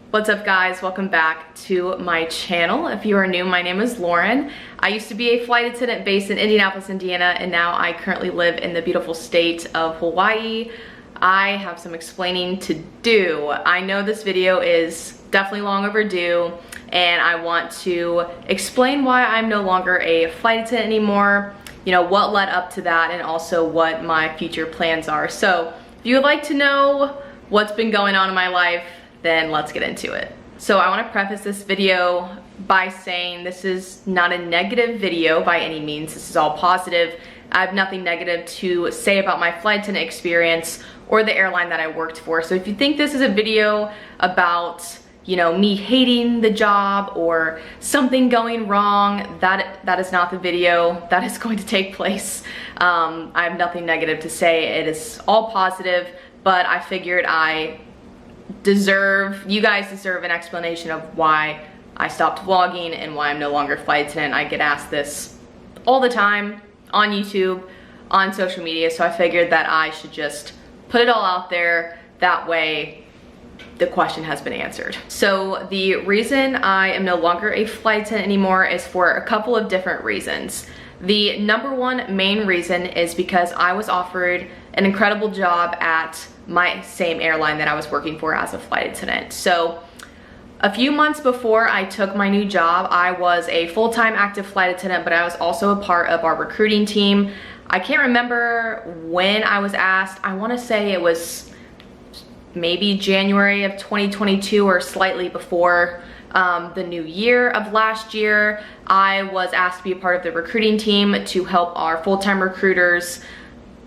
What's up guys, welcome back to my channel. If you are new, my name is Lauren. I used to be a flight attendant based in Indianapolis, Indiana, and now I currently live in the beautiful state of Hawaii. I have some explaining to do. I know this video is definitely long overdue, and I want to explain why I'm no longer a flight attendant anymore, you know, what led up to that, and also what my future plans are. So if you would like to know what's been going on in my life, then let's get into it. So I want to preface this video by saying this is not a negative video by any means. This is all positive. I have nothing negative to say about my flight attendant experience or the airline that I worked for. So if you think this is a video about, you know, me hating the job or something going wrong, that is not the video that is going to take place. I have nothing negative to say. It is all positive, but I figured you guys deserve an explanation of why I stopped vlogging and why I'm no longer a flight attendant. I get asked this all the time on YouTube, on social media, so I figured that I should just put it all out there. That way the question has been answered. So the reason I am no longer a flight attendant anymore is for a couple of different reasons. The number one main reason is because I was offered an incredible job at my same airline that I was working for as a flight attendant. So a few months before I took my new job, I was a full-time active flight attendant, but I was also a part of our recruiting team. I can't remember when I was asked. I want to say it was maybe January of 2022 or slightly before the new year of last year. I was asked to be a part of the recruiting team to help our full-time recruiters,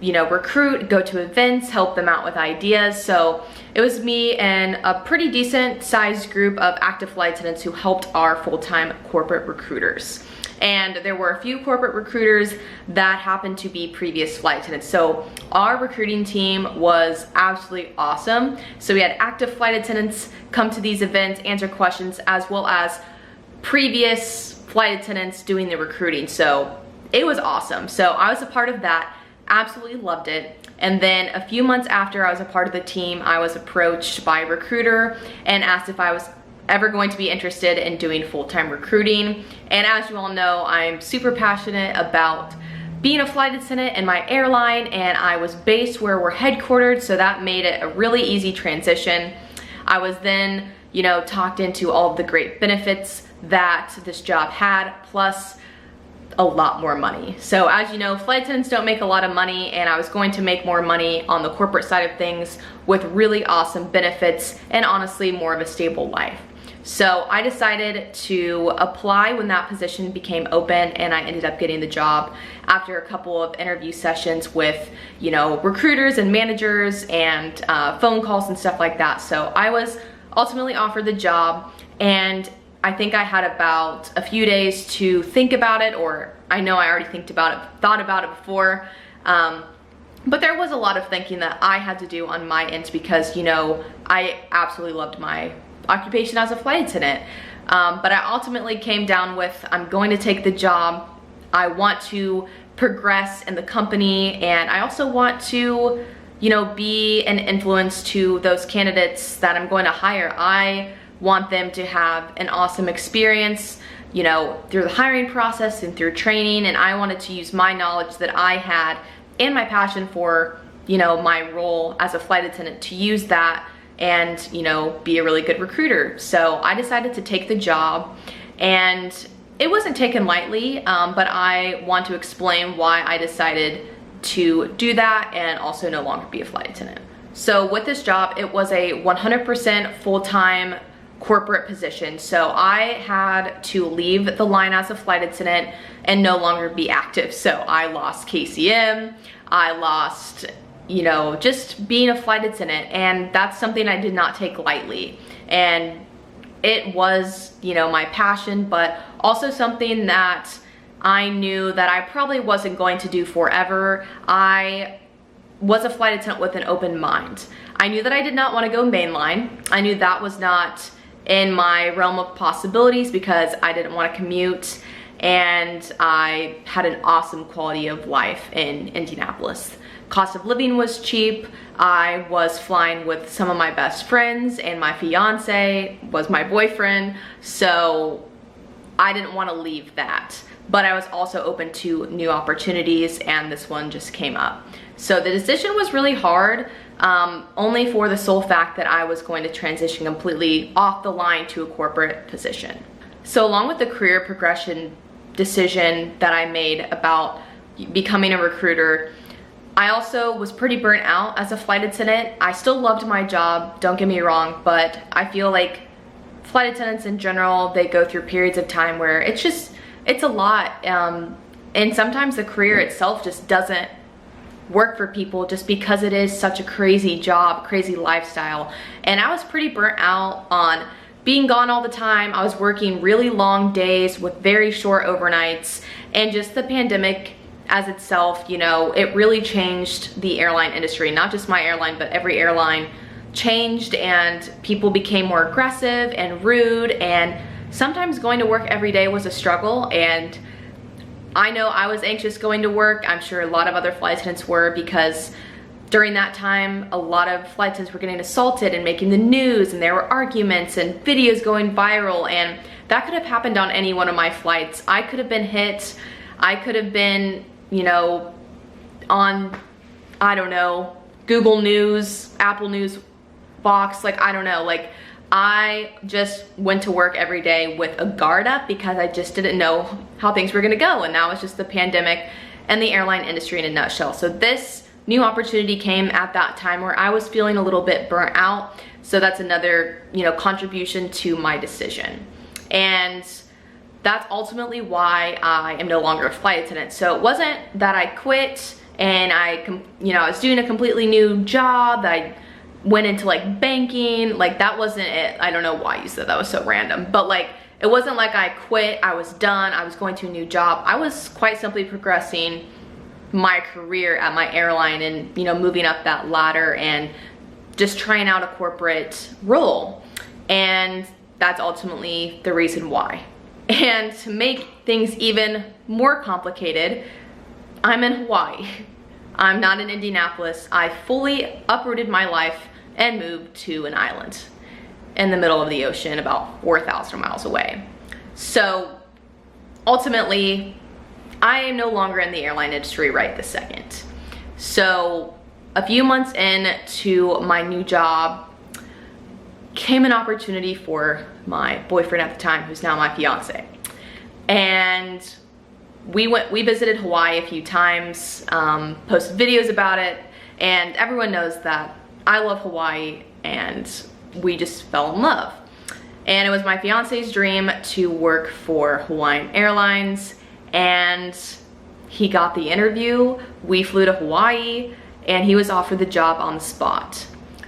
you know, recruit, go to events, help them out with ideas. So it was me and a pretty decent sized group of active flight attendants who helped our full-time corporate recruiters. And there were a few corporate recruiters that happened to be previous flight attendants. So our recruiting team was absolutely awesome. So we had active flight attendants come to these events, answer questions, as well as previous flight attendants doing the recruiting. So it was awesome. So I was a part of that. Absolutely loved it. And then a few months after I was a part of the team, I was approached by a recruiter and asked if I was ever going to be interested in doing full-time recruiting. And as you all know, I'm super passionate about being a flight attendant in my airline, and I was based where we're headquartered, so that made it a really easy transition. I was then, you know, talked into all of the great benefits that this job had, plus a lot more money. So as you know, flight attendants don't make a lot of money, and I was going to make more money on the corporate side of things with really awesome benefits and honestly more of a stable life. So I decided to apply when that position became open, and I ended up getting the job after a couple of interview sessions with, you know, recruiters and managers and phone calls and stuff like that. So I was ultimately offered the job, and I think I had about a few days to think about it, or I know I already thought about it before. But there was a lot of thinking that I had to do on my end because, you know, I absolutely loved my occupation as a flight attendant. But I ultimately came down with, I'm going to take the job. I want to progress in the company, and I also want to, you know, be an influence to those candidates that I'm going to hire. I want them to have an awesome experience, you know, through the hiring process and through training, and I wanted to use my knowledge that I had and my passion for, you know, my role as a flight attendant to use that and, you know, be a really good recruiter. So I decided to take the job, and it wasn't taken lightly, but I want to explain why I decided to do that and also no longer be a flight attendant. So with this job, it was a 100% full-time corporate position. So I had to leave the line as a flight attendant and no longer be active. So I lost KCM, I lost, you know, just being a flight attendant, and that's something I did not take lightly. And it was, you know, my passion, but also something that I knew that I probably wasn't going to do forever. I was a flight attendant with an open mind. I knew that I did not want to go mainline. I knew that was not in my realm of possibilities because I didn't want to commute, and I had an awesome quality of life in Indianapolis. cost of living was cheap. I was flying with some of my best friends, and my fiance was my boyfriend, so I didn't want to leave that. But I was also open to new opportunities, and this one just came up. So the decision was really hard, only for the sole fact that I was going to transition completely off the line to a corporate position. So along with the career progression decision that I made about becoming a recruiter, I also was pretty burnt out as a flight attendant. I still loved my job, don't get me wrong, but I feel like flight attendants in general, they go through periods of time where it's a lot, and sometimes the career itself just doesn't work for people just because it is such a crazy job, crazy lifestyle. And I was pretty burnt out on being gone all the time. I was working really long days with very short overnights, and just the pandemic as itself, you know, it really changed the airline industry. Not just my airline, but every airline changed, and people became more aggressive and rude, and sometimes going to work every day was a struggle. And I know I was anxious going to work. I'm sure a lot of other flight attendants were, because during that time, a lot of flight attendants were getting assaulted and making the news, and there were arguments and videos going viral, and that could have happened on any one of my flights. I could have been hit. I could have been, you know, on, I don't know, Google News, Apple News box, like, I don't know, like, I just went to work every day with a guard up because I just didn't know how things were gonna go, and that was just the pandemic and the airline industry in a nutshell. So this new opportunity came at that time where I was feeling a little bit burnt out, so that's another, you know, contribution to my decision. And that's ultimately why I am no longer a flight attendant. So it wasn't that I quit and I was doing a completely new job, that I went into like banking, like that wasn't it. I don't know why you said that was so random, but like it wasn't like I quit, I was done, I was going to a new job. I was quite simply progressing my career at my airline and, you know, moving up that ladder and just trying out a corporate role. And that's ultimately the reason why. And to make things even more complicated, I'm in Hawaii. I'm not in Indianapolis. I fully uprooted my life and moved to an island in the middle of the ocean, about 4,000 miles away. So ultimately, I am no longer in the airline industry right this second. So a few months into my new job came an opportunity for my boyfriend at the time, who's now my fiance. And we visited Hawaii a few times, posted videos about it, and everyone knows that I love Hawaii, and we just fell in love. And it was my fiance's dream to work for Hawaiian Airlines, and he got the interview. We flew to Hawaii, and he was offered the job on the spot.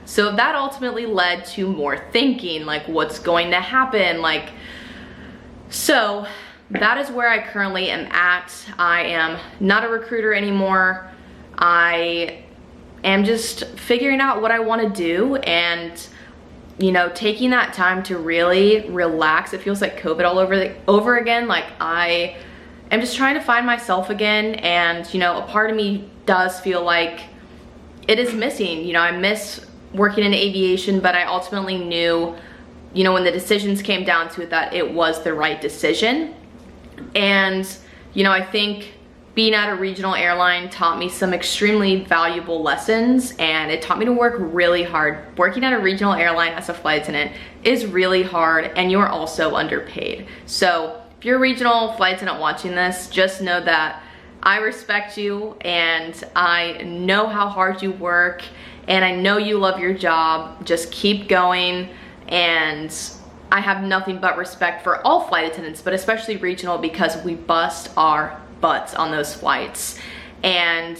So that ultimately led to more thinking, like what's going to happen, like, so that is where I currently am at. I am not a recruiter anymore. I am just figuring out what I want to do, and, you know, taking that time to really relax. It feels like COVID all over again. Like, I am just trying to find myself again, and, you know, a part of me does feel like it is missing. You know, I miss working in aviation, but I ultimately knew, you know, when the decisions came down to it, that it was the right decision. And, you know, I think being at a regional airline taught me some extremely valuable lessons, and it taught me to work really hard. Working at a regional airline as a flight attendant is really hard, and you're also underpaid. So if you're a regional flight attendant watching this, just know that I respect you, and I know how hard you work, and I know you love your job. Just keep going, and I have nothing but respect for all flight attendants, but especially regional, because we bust our butts on those flights. And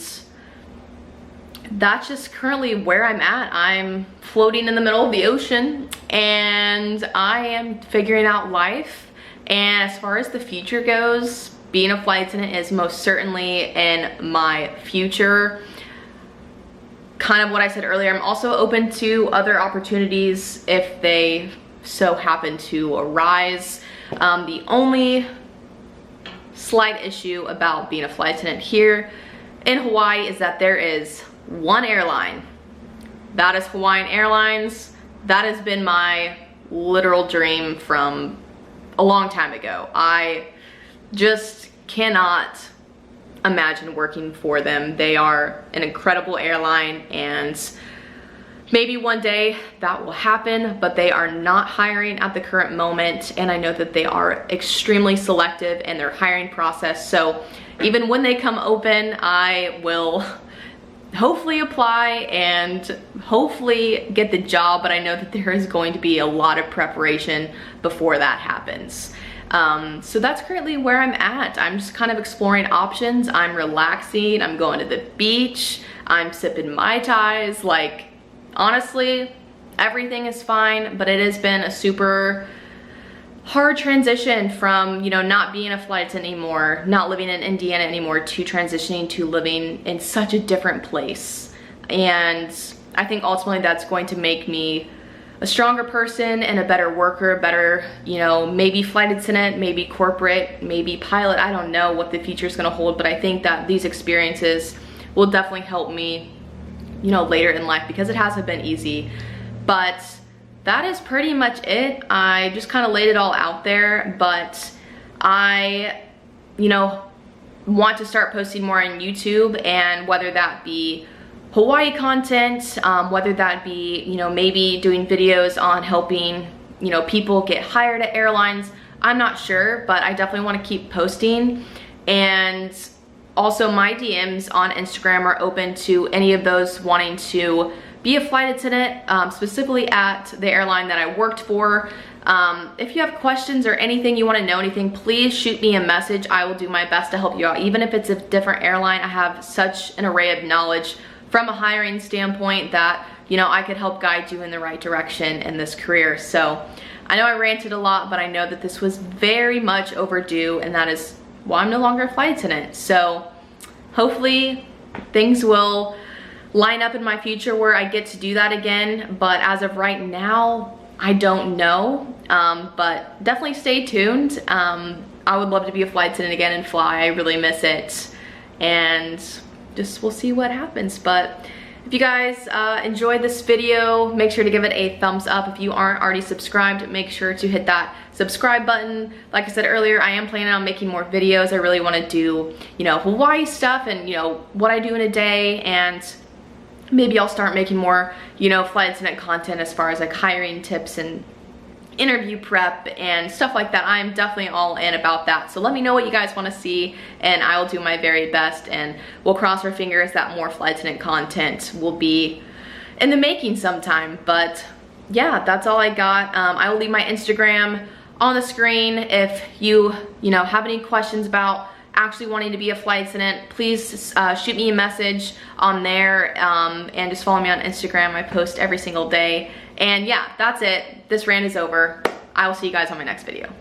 that's just currently where I'm at. I'm floating in the middle of the ocean, and I am figuring out life. And as far as the future goes, being a flight attendant is most certainly in my future. Kind of what I said earlier, I'm also open to other opportunities if they so happen to arise. The only slight issue about being a flight attendant here in Hawaii is that there is one airline. That is Hawaiian Airlines. That has been my literal dream from a long time ago. I just cannot imagine working for them. They are an incredible airline, and maybe one day that will happen, but they are not hiring at the current moment, and I know that they are extremely selective in their hiring process. So even when they come open, I will hopefully apply and hopefully get the job, but I know that there is going to be a lot of preparation before that happens. So that's currently where I'm at. I'm just kind of exploring options. I'm relaxing, I'm going to the beach, I'm sipping Mai Tais. Like, honestly, everything is fine, but it has been a super hard transition from, you know, not being a flight attendant anymore, not living in Indiana anymore, to transitioning to living in such a different place. And I think ultimately that's going to make me a stronger person and a better worker, better, you know, maybe flight attendant, maybe corporate, maybe pilot. I don't know what the future is going to hold, but I think that these experiences will definitely help me, you know, later in life, because it hasn't been easy. But that is pretty much it. I just kind of laid it all out there, but I, you know, want to start posting more on YouTube, and whether that be Hawaii content, whether that be, you know, maybe doing videos on helping, you know, people get hired at airlines. I'm not sure, but I definitely want to keep posting. And also my DMs on Instagram are open to any of those wanting to be a flight attendant, specifically at the airline that I worked for. If you have questions or anything, you want to know anything, please shoot me a message. I will do my best to help you out. Even if it's a different airline, I have such an array of knowledge from a hiring standpoint that, you know, I could help guide you in the right direction in this career. So I know I ranted a lot, but I know that this was very much overdue, and that is why I'm no longer a flight attendant. So hopefully things will line up in my future where I get to do that again, but as of right now, I don't know. But definitely stay tuned. I would love to be a flight attendant again and fly. I really miss it, and just we'll see what happens. But if you guys enjoyed this video, make sure to give it a thumbs up. If you aren't already subscribed, make sure to hit that subscribe button. Like I said earlier, I am planning on making more videos. I really want to do, you know, Hawaii stuff, and, you know, what I do in a day, and maybe I'll start making more, you know, flight attendant content as far as like hiring tips and interview prep and stuff like that. I'm definitely all in about that. So let me know what you guys want to see, and I will do my very best, and we'll cross our fingers that more flight attendant content will be in the making sometime. But yeah, that's all I got. I will leave my Instagram on the screen. If you know, have any questions about actually wanting to be a flight attendant, please shoot me a message on there, and just follow me on Instagram. I post every single day. And yeah, that's it. This rant is over. I will see you guys on my next video.